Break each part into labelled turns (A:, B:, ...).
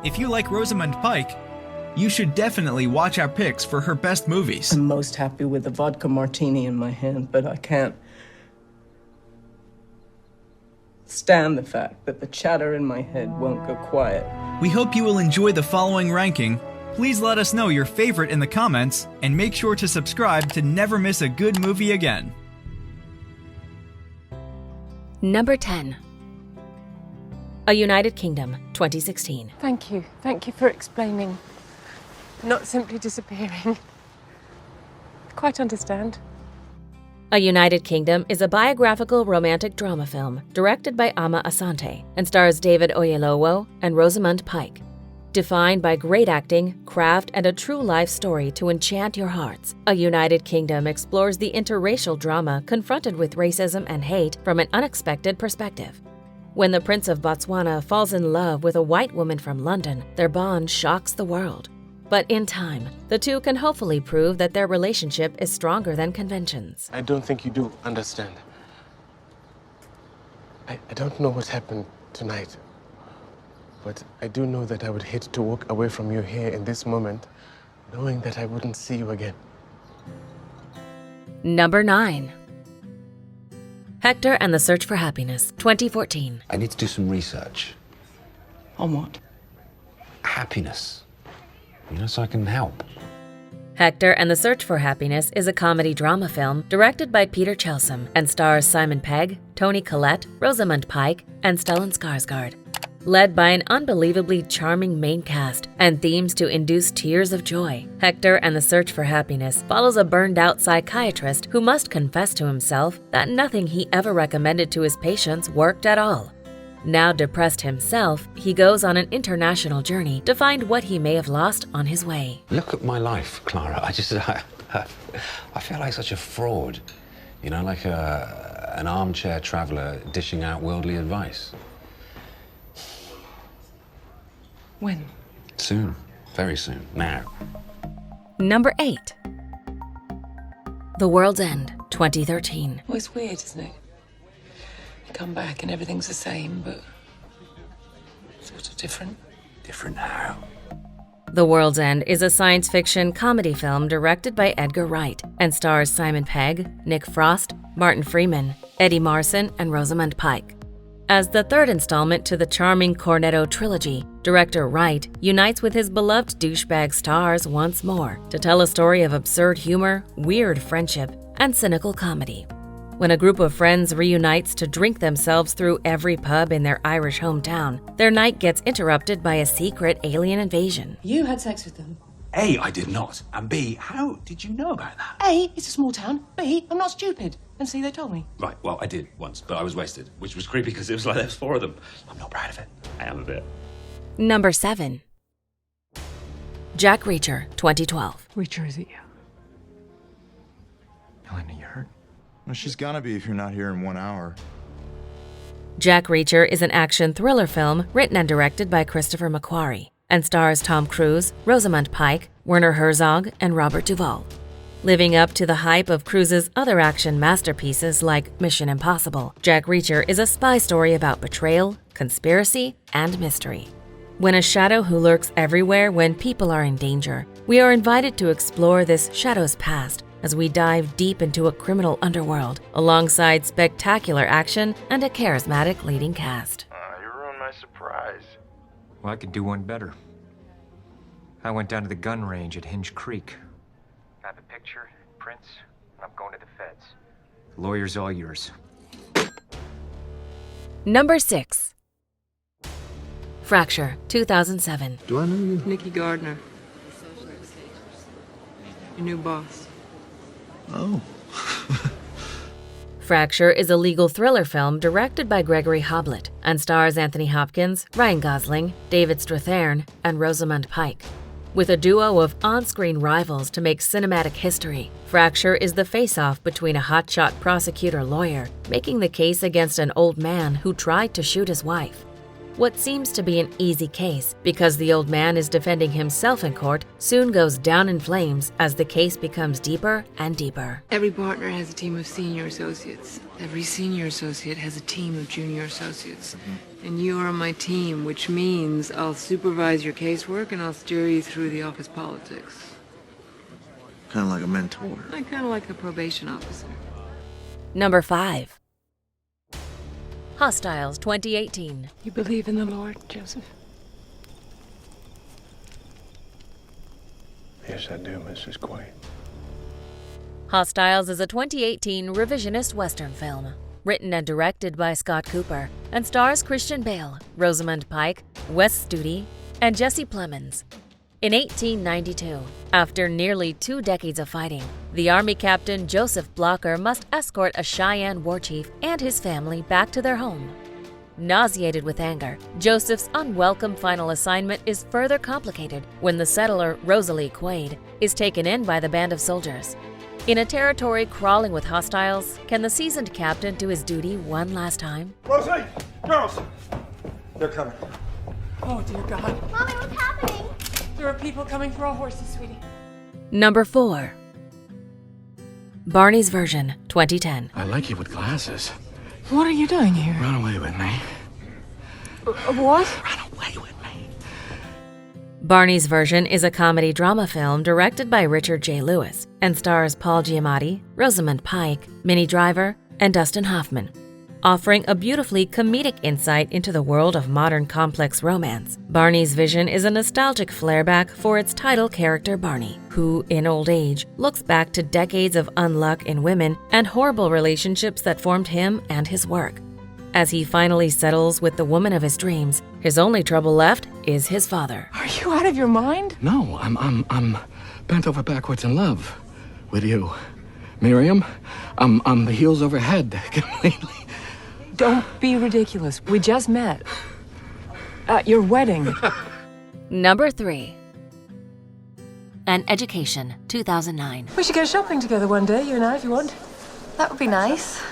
A: If you like Rosamund Pike, you should definitely watch our picks for her best movies.
B: I'm most happy with the vodka martini in my hand, but I can't stand the fact that the chatter in my head won't go quiet.
A: We hope you will enjoy the following ranking. Please let us know your favorite in the comments, and make sure to subscribe to never miss a good movie again.
C: Number 10. A United Kingdom, 2016.
D: Thank you. Thank you for explaining. Not simply disappearing. Quite understand.
C: A United Kingdom is a biographical romantic drama film directed by Ama Asante and stars David Oyelowo and Rosamund Pike. Defined by great acting, craft, and a true life story to enchant your hearts, A United Kingdom explores the interracial drama confronted with racism and hate from an unexpected perspective. When the Prince of Botswana falls in love with a white woman from London, their bond shocks the world. But in time, the two can hopefully prove that their relationship is stronger than conventions.
E: I don't think you do understand. I don't know what happened tonight, but I do know that I would hate to walk away from you here in this moment, knowing that I wouldn't see you again.
C: Number 9. Hector and the Search for Happiness, 2014.
F: I need to do some research.
B: On what?
F: Happiness. So I can help.
C: Hector and the Search for Happiness is a comedy-drama film directed by Peter Chelsom and stars Simon Pegg, Toni Collette, Rosamund Pike, and Stellan Skarsgård. Led by an unbelievably charming main cast and themes to induce tears of joy, Hector and the Search for Happiness follows a burned-out psychiatrist who must confess to himself that nothing he ever recommended to his patients worked at all. Now depressed himself, he goes on an international journey to find what he may have lost on his way.
F: Look at my life, Clara. I feel like such a fraud. Like an armchair traveler dishing out worldly advice.
B: When?
F: Soon. Very soon. Now.
C: Number 8. The World's End, 2013.
B: Well, it's weird, isn't it? You come back and everything's the same, but sort of different.
F: Different how?
C: The World's End is a science fiction comedy film directed by Edgar Wright and stars Simon Pegg, Nick Frost, Martin Freeman, Eddie Marsan, and Rosamund Pike. As the third installment to the charming Cornetto trilogy, director Wright unites with his beloved douchebag stars once more to tell a story of absurd humor, weird friendship, and cynical comedy. When a group of friends reunites to drink themselves through every pub in their Irish hometown, their night gets interrupted by a secret alien invasion.
G: You had sex with them?
H: A, I did not. And B, how did you know about that?
G: A, it's a small town. B, I'm not stupid. And C, they told me.
H: Right, well, I did once, but I was wasted, which was creepy because it was like there was 4 of them. I'm not proud of it. I am a bit.
C: Number 7. Jack Reacher, 2012.
D: Which is it?
H: Elena, you hurt?
I: Well, she's gonna be if you're not here in 1 hour.
C: Jack Reacher is an action thriller film written and directed by Christopher McQuarrie and stars Tom Cruise, Rosamund Pike, Werner Herzog, and Robert Duvall. Living up to the hype of Cruise's other action masterpieces like Mission Impossible, Jack Reacher is a spy story about betrayal, conspiracy, and mystery. When a shadow who lurks everywhere when people are in danger, we are invited to explore this shadow's past as we dive deep into a criminal underworld alongside spectacular action and a charismatic leading cast.
J: You ruined my surprise.
K: Well, I could do one better. I went down to the gun range at Hinge Creek. I have a picture, prints, and I'm going to the feds. The lawyer's all yours.
C: Number 6. Fracture, 2007.
E: Do I know you?
B: Nikki Gardner. Your new boss.
I: Oh.
C: Fracture is a legal thriller film directed by Gregory Hoblit and stars Anthony Hopkins, Ryan Gosling, David Strathairn, and Rosamund Pike. With a duo of on-screen rivals to make cinematic history, Fracture is the face-off between a hotshot prosecutor-lawyer making the case against an old man who tried to shoot his wife. What seems to be an easy case, because the old man is defending himself in court, soon goes down in flames as the case becomes deeper and deeper.
B: Every partner has a team of senior associates. Every senior associate has a team of junior associates. And you are on my team, which means I'll supervise your casework and I'll steer you through the office politics.
I: Kind of like a mentor.
B: I kind of like a probation officer.
C: Number 5. Hostiles 2018.
D: You believe in the Lord, Joseph?
E: Yes, I do, Mrs. Quaid.
C: Hostiles is a 2018 revisionist Western film, written and directed by Scott Cooper, and stars Christian Bale, Rosamund Pike, Wes Studi, and Jesse Plemons. In 1892, after nearly 2 decades of fighting, the Army captain Joseph Blocker must escort a Cheyenne war chief and his family back to their home. Nauseated with anger, Joseph's unwelcome final assignment is further complicated when the settler Rosalie Quaid is taken in by the band of soldiers. In a territory crawling with hostiles, can the seasoned captain do his duty one last time?
L: Rosalie! Girls! They're coming.
D: Oh, dear God.
M: Mommy, what's happening?
D: There are people coming for our horses, sweetie.
C: Number 4. Barney's version, 2010.
N: I like you with glasses.
D: What are you doing here?
N: Run away with me.
D: What?
N: Run away with me.
C: Barney's version is a comedy drama film directed by Richard J. Lewis and stars Paul Giamatti, Rosamund Pike, Minnie Driver, and Dustin Hoffman, offering a beautifully comedic insight into the world of modern complex romance. Barney's vision is a nostalgic flareback for its title character Barney, who, in old age, looks back to decades of unluck in women and horrible relationships that formed him and his work. As he finally settles with the woman of his dreams, his only trouble left is his father.
D: Are you out of your mind?
N: No, I'm bent over backwards in love with you. Miriam, I'm the heels over head completely.
D: Don't be ridiculous. We just met. At your wedding.
C: Number 3. An Education, 2009.
D: We should go shopping together one day, you and I, if you want.
M: That would be nice.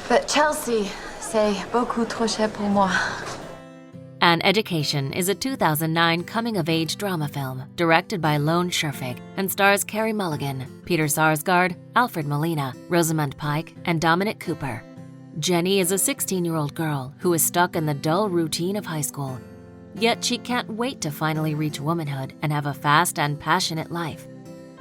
M: But Chelsea, c'est beaucoup trop cher pour moi.
C: An Education is a 2009 coming-of-age drama film directed by Lone Scherfig and stars Carey Mulligan, Peter Sarsgaard, Alfred Molina, Rosamund Pike, and Dominic Cooper. Jenny is a 16-year-old girl who is stuck in the dull routine of high school. Yet she can't wait to finally reach womanhood and have a fast and passionate life.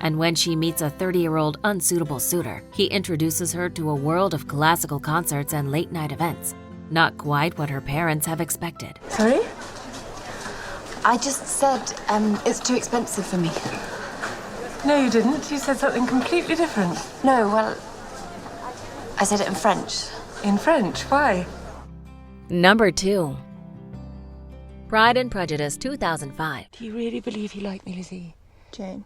C: And when she meets a 30-year-old unsuitable suitor, he introduces her to a world of classical concerts and late-night events. Not quite what her parents have expected.
D: Sorry?
M: I just said, it's too expensive for me.
D: No, you didn't. You said something completely different.
M: No, well, I said it in French.
D: In French? Why?
C: Number 2. Pride and Prejudice, 2005.
D: Do you really believe he liked me, Lizzie?
O: Jane,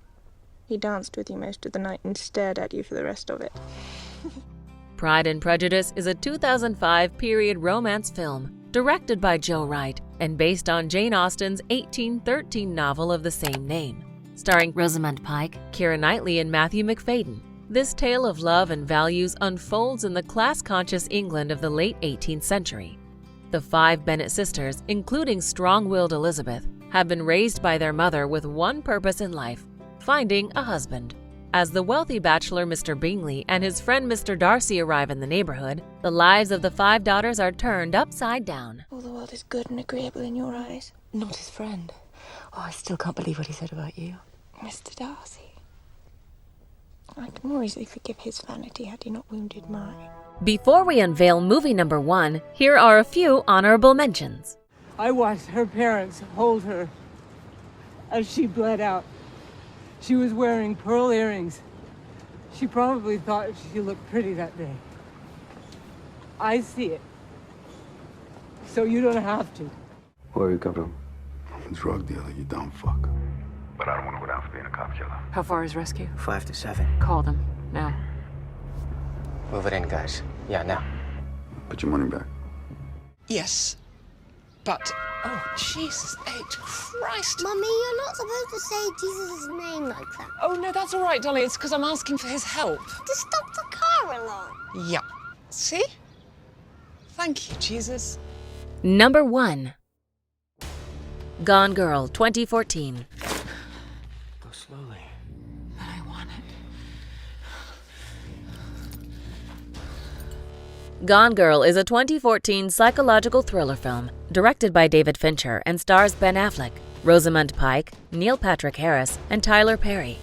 O: he danced with you most of the night and stared at you for the rest of it.
C: Pride and Prejudice is a 2005 period romance film directed by Joe Wright and based on Jane Austen's 1813 novel of the same name, starring Rosamund Pike, Keira Knightley, and Matthew McFadden. This tale of love and values unfolds in the class-conscious England of the late 18th century. The 5 Bennet sisters, including strong-willed Elizabeth, have been raised by their mother with one purpose in life: finding a husband. As the wealthy bachelor Mr. Bingley and his friend Mr. Darcy arrive in the neighborhood, the lives of the 5 daughters are turned upside down.
O: All the world is good and agreeable in your eyes.
D: Not his friend. Oh, I still can't believe what he said about you.
O: Mr. Darcy. I can more easily forgive his vanity had he not wounded mine.
C: Before we unveil movie number 1, here are a few honorable mentions.
D: I watched her parents hold her as she bled out. She was wearing pearl earrings. She probably thought she looked pretty that day. I see it. So you don't have to.
P: Where you come from?
I: I'm a drug dealer, you dumb fuck.
P: But I don't want to go down for being a cop killer.
B: How far is rescue?
K: 5 to 7.
B: Call them, now.
K: Move it in, guys. Yeah, now.
I: Put your money back.
G: Yes, but... Oh, Jesus H. Christ.
M: Mummy, you're not supposed to say Jesus' name like that.
B: Oh, no, that's all right, Dolly. It's because I'm asking for his help.
M: To stop the car alarm.
G: Yeah. See? Thank you, Jesus.
C: Number 1. Gone Girl, 2014.
K: Go slowly.
B: But I want it.
C: Gone Girl is a 2014 psychological thriller film directed by David Fincher and stars Ben Affleck, Rosamund Pike, Neil Patrick Harris, and Tyler Perry.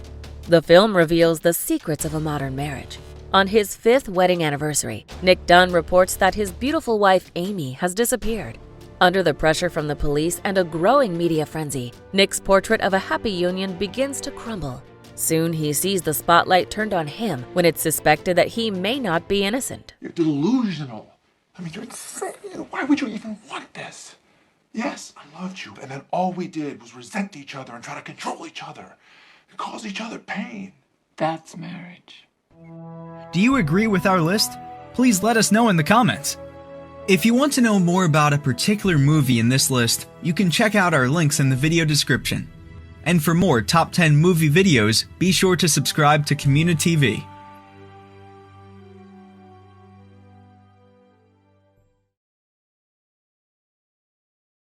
C: The film reveals the secrets of a modern marriage. On his 5th wedding anniversary, Nick Dunn reports that his beautiful wife Amy has disappeared. Under the pressure from the police and a growing media frenzy, Nick's portrait of a happy union begins to crumble. Soon he sees the spotlight turned on him when it's suspected that he may not be innocent.
Q: You're delusional. I mean, you're insane. Why would you even want this? Yes, I loved you, and then all we did was resent each other and try to control each other and cause each other pain.
B: That's marriage.
A: Do you agree with our list? Please let us know in the comments. If you want to know more about a particular movie in this list, you can check out our links in the video description. And for more top 10 movie videos, be sure to subscribe to communiTV.